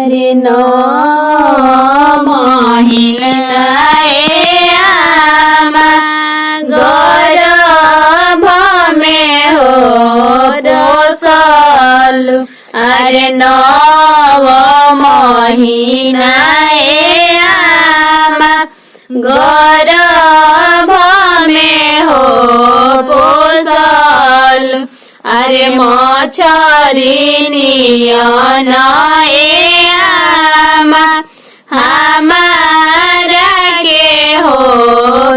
अरे 9 महीना आमा गर्भ में हो पोसलु। अरे 9 महीना आमा गर्भ में हो पोसलु। अरे मछरी नियन आमा हमारा के हो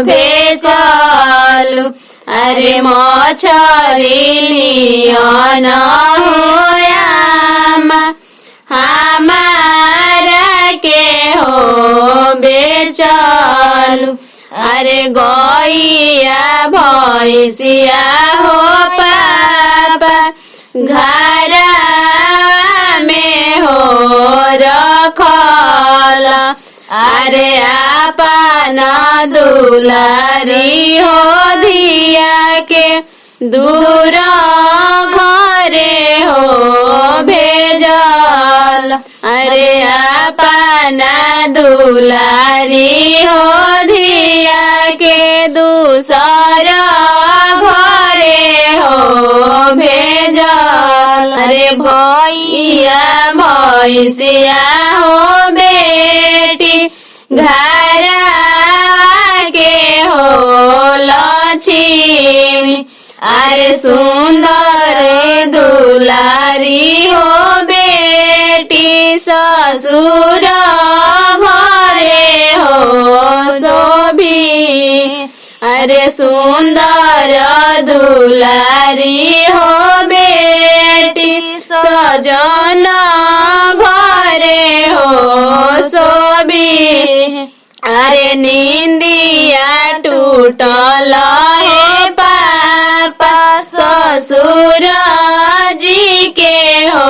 भेजलु। अरे मछरी नियन हो आमा हमारा के हो बेचलु। अरे गैया भैंसिया हो पापा घरवा में हो रखल। अरे अपना दुलारी हो धिया के दूर घरे हो भेजल। अरे अपना दुलारी हो धिया के दूसर घरे हो भेजल। अरे भैया भैंसिया हो बेटी घरवा के हो लक्ष्मी। अरे सुंदर दुलारी हो बेटी ससुर घरे हो शोभी। अरे सुंदर दुलारी हो बेटी सजन घरे हो शोभी। अरे निंदिया टूटल है पापा ससुर जी के हो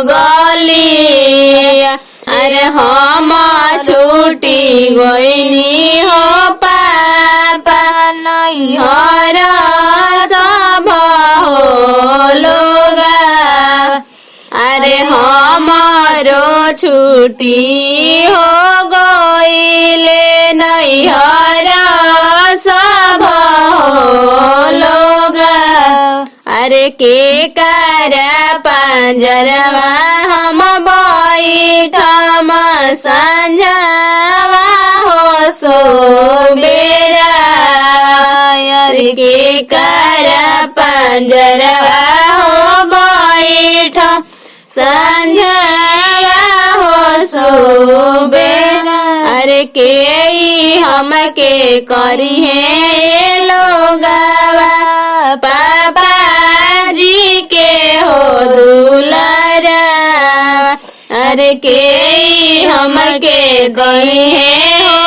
गली। अरे हम छूटी गईनी हो पापा नैहर सब हो लोगा। अरे हमारो छुट्टी हो गईले नैहर सब हो लोगा। अरे के करा पंजरवा हम बैठम संझवा हो सोबेरा। अरे के करा पंजरवा हो बैठम संझवा हो सोबेरा। अरे के हम के करी है लोगवा पापा जी के हो दुलारा। अरे के हम के गई है हो